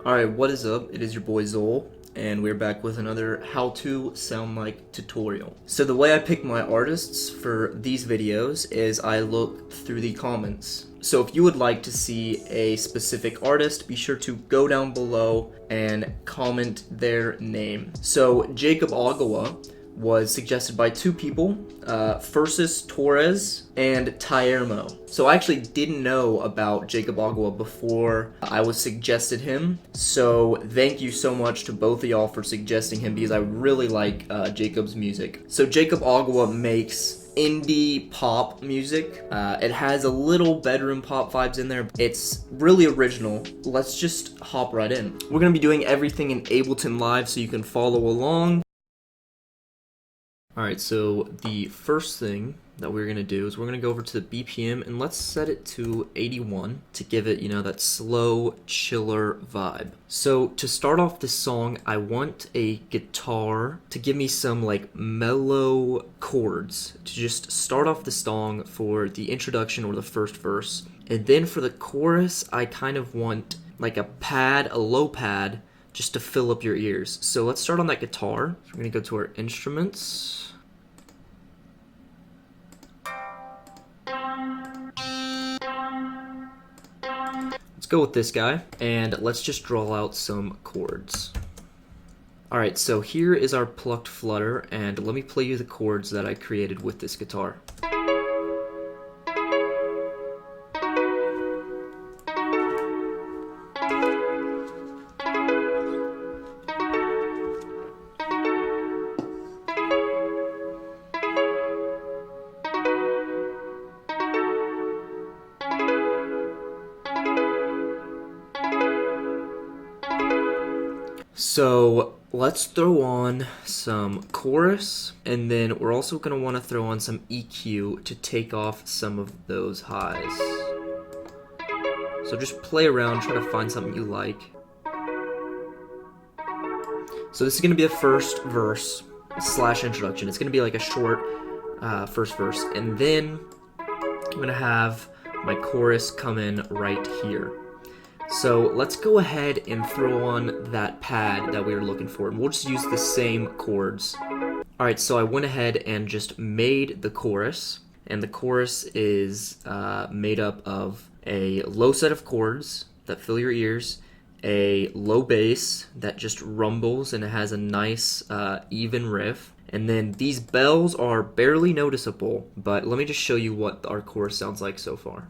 Alright, what is up? It is your boy Zole, and we're back with another how to sound like tutorial. So the way I pick my artists for these videos is I look through the comments. So if you would like to see a specific artist, be sure to go down below and comment their name. So JAKOB OGAWA was suggested by two people, Fursus Torres and Tiermo. So I actually didn't know about JAKOB OGAWA before I was suggested him. So thank you so much to both of y'all for suggesting him because I really like JAKOB's music. So JAKOB OGAWA makes indie pop music. It has a little bedroom pop vibes in there. It's really original. Let's just hop right in. We're gonna be doing everything in Ableton Live so you can follow along. Alright, so the first thing that we're going to do is we're going to go over to the BPM and let's set it to 81 to give it, that slow, chiller vibe. So to start off this song, I want a guitar to give me some like mellow chords to just start off the song for the introduction or the first verse. And then for the chorus, I kind of want like a low pad, just to fill up your ears. So let's start on that guitar. So we're gonna go to our instruments. Let's go with this guy, and let's just draw out some chords. Alright, so here is our plucked flutter, and let me play you the chords that I created with this guitar. So let's throw on some chorus, and then we're also going to want to throw on some EQ to take off some of those highs. So just play around, try to find something you like. So this is going to be the first verse / introduction. It's going to be like a short first verse, and then I'm going to have my chorus come in right here. So let's go ahead and throw on that pad that we were looking for, and we'll just use the same chords. Alright, so I went ahead and just made the chorus, and the chorus is made up of a low set of chords that fill your ears, a low bass that just rumbles and it has a nice even riff, and then these bells are barely noticeable, but let me just show you what our chorus sounds like so far.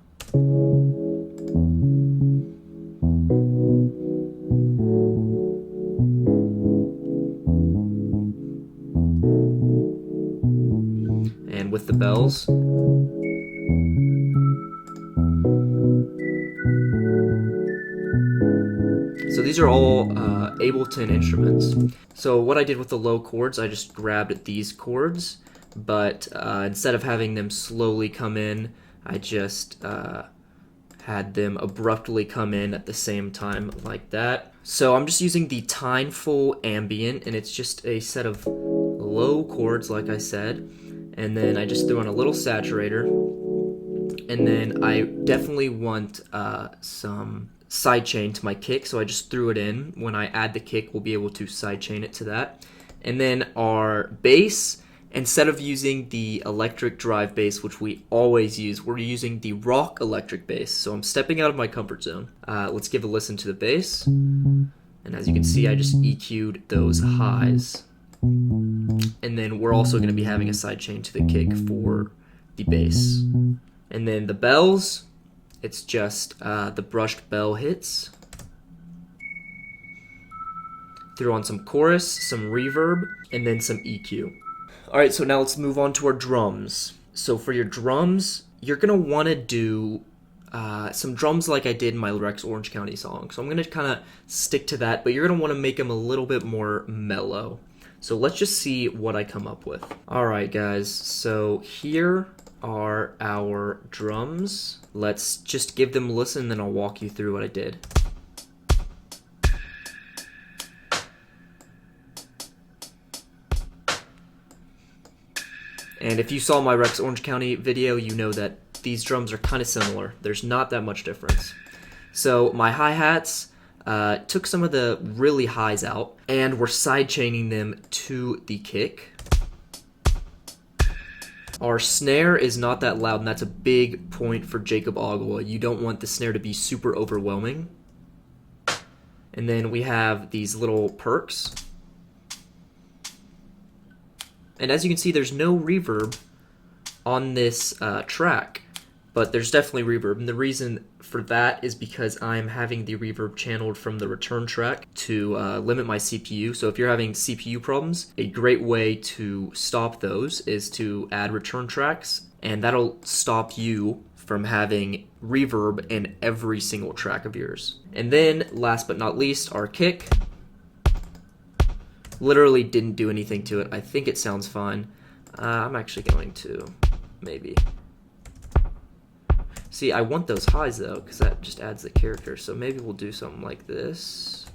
And with the bells. So these are all Ableton instruments. So what I did with the low chords, I just grabbed these chords, but instead of having them slowly come in, I just had them abruptly come in at the same time like that. So I'm just using the Tineful Ambient, and it's just a set of low chords like I said, and then I just threw on a little saturator, and then I definitely want some sidechain to my kick, so I just threw it in. When I add the kick, we'll be able to sidechain it to that. And then our bass, instead of using the electric drive bass, which we always use, we're using the rock electric bass. So I'm stepping out of my comfort zone. Let's give a listen to the bass. And as you can see, I just EQ'd those highs. And then we're also going to be having a sidechain to the kick for the bass. And then the bells, it's just the brushed bell hits. Throw on some chorus, some reverb, and then some EQ. Alright, so now let's move on to our drums. So for your drums, you're going to want to do some drums like I did in my Rex Orange County song. So I'm going to kind of stick to that, but you're going to want to make them a little bit more mellow. So let's just see what I come up with. Alright guys, so here are our drums. Let's just give them a listen, then I'll walk you through what I did. And if you saw my Rex Orange County video, you know that these drums are kind of similar. There's not that much difference. So my hi-hats, took some of the really highs out, and we're sidechaining them to the kick. Our snare is not that loud, and that's a big point for JAKOB OGAWA. You don't want the snare to be super overwhelming. And then we have these little perks. And as you can see, there's no reverb on this track, but there's definitely reverb. And the reason for that is because I'm having the reverb channeled from the return track to limit my CPU. So if you're having CPU problems, a great way to stop those is to add return tracks, and that'll stop you from having reverb in every single track of yours. And then, last but not least, our kick. Literally didn't do anything to it. I think it sounds fine. I'm actually going to maybe. See, I want those highs though, because that just adds the character. So maybe we'll do something like this.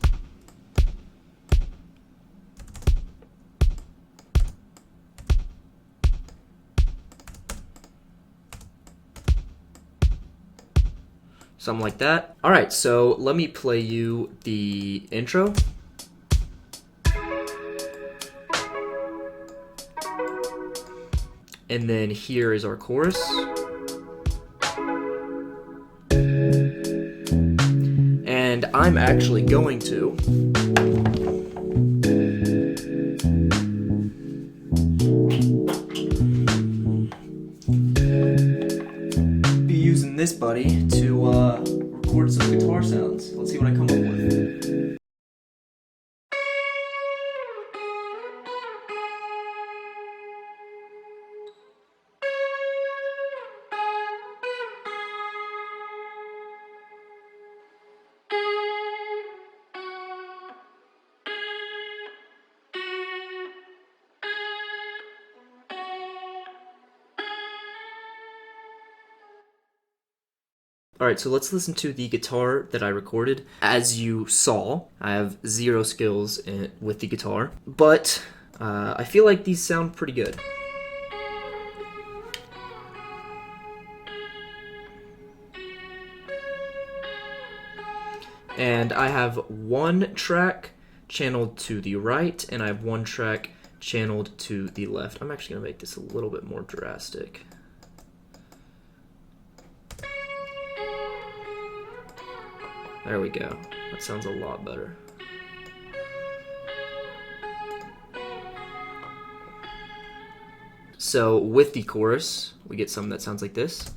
Something like that. All right, so let me play you the intro. And then here is our chorus. And I'm actually going to be using this buddy to record some guitar sounds. Let's see what I come up with. Alright, so let's listen to the guitar that I recorded. As you saw, I have zero skills with the guitar, but I feel like these sound pretty good. And I have one track channeled to the right, and I have one track channeled to the left. I'm actually going to make this a little bit more drastic. There we go. That sounds a lot better. So with the chorus, we get something that sounds like this.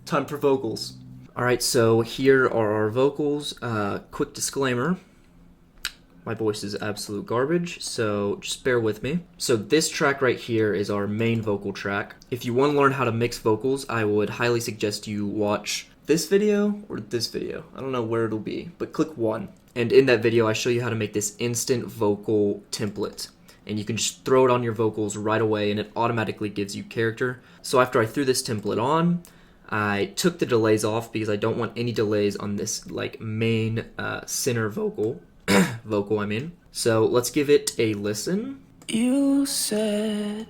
Time for vocals. Alright, so here are our vocals. Quick disclaimer, my voice is absolute garbage, so just bear with me. So this track right here is our main vocal track. If you want to learn how to mix vocals, I would highly suggest you watch this video or this video. I don't know where it'll be, but click one. And in that video, I show you how to make this instant vocal template. And you can just throw it on your vocals right away, and it automatically gives you character. So after I threw this template on, I took the delays off because I don't want any delays on this like main center vocal. So let's give it a listen. You said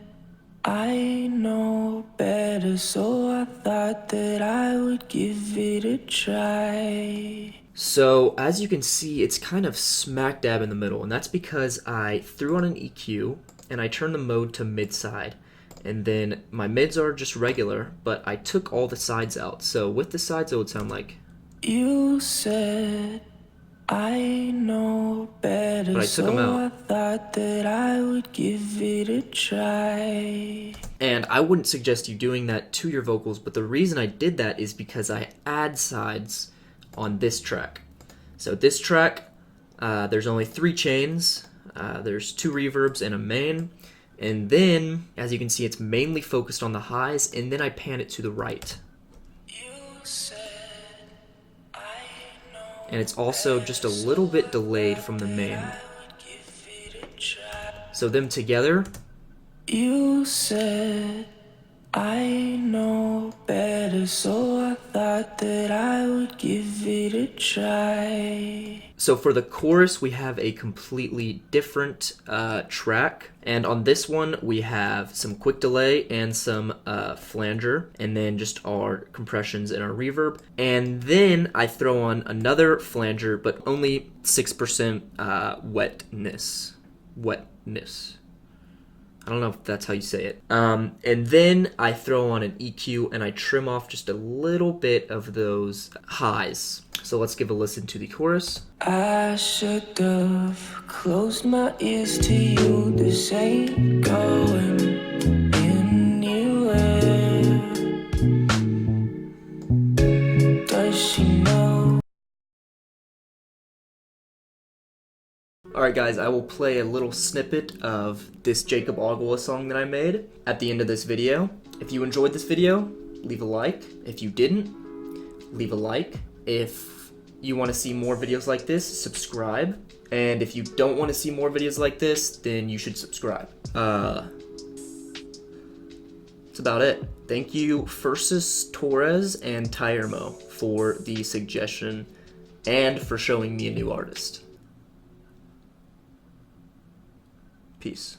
I know better, so I thought that I would give it a try. So as you can see, it's kind of smack dab in the middle, and that's because I threw on an EQ and I turned the mode to mid-side. And then my mids are just regular, but I took all the sides out. So with the sides, it would sound like. You said I know better, But I took them out. I thought that I would give it a try. And I wouldn't suggest you doing that to your vocals, but the reason I did that is because I add sides on this track. So this track, there's only 3 chains. There's 2 reverbs and a main. And then, as you can see, it's mainly focused on the highs, and then I pan it to the right. And it's also just a little bit delayed from the main. So them together. You said I know better, so I thought that I would give it a try. So for the chorus, we have a completely different track. And on this one, we have some quick delay and some flanger, and then just our compressions and our reverb. And then I throw on another flanger, but only 6% wetness. I don't know if that's how you say it. And then I throw on an EQ and I trim off just a little bit of those highs. So let's give a listen to the chorus. I should have closed my ears to you. This ain't going anywhere. Does she know? Alright guys, I will play a little snippet of this JAKOB OGAWA song that I made at the end of this video. If you enjoyed this video, leave a like. If you didn't, leave a like. If you want to see more videos like this, subscribe. And if you don't want to see more videos like this, then you should subscribe. That's about it. Thank you, Fursus Torres and Tyermo, for the suggestion and for showing me a new artist. Peace.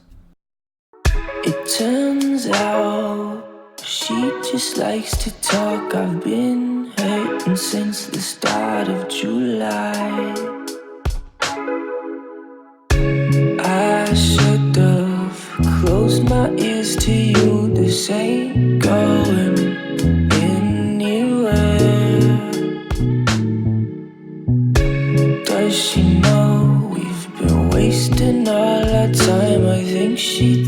It turns out she just likes to talk. I've been hurting since the start of July. I should have closed my ears to you. This ain't going anywhere. Does she know we've been wasting all our time? I think she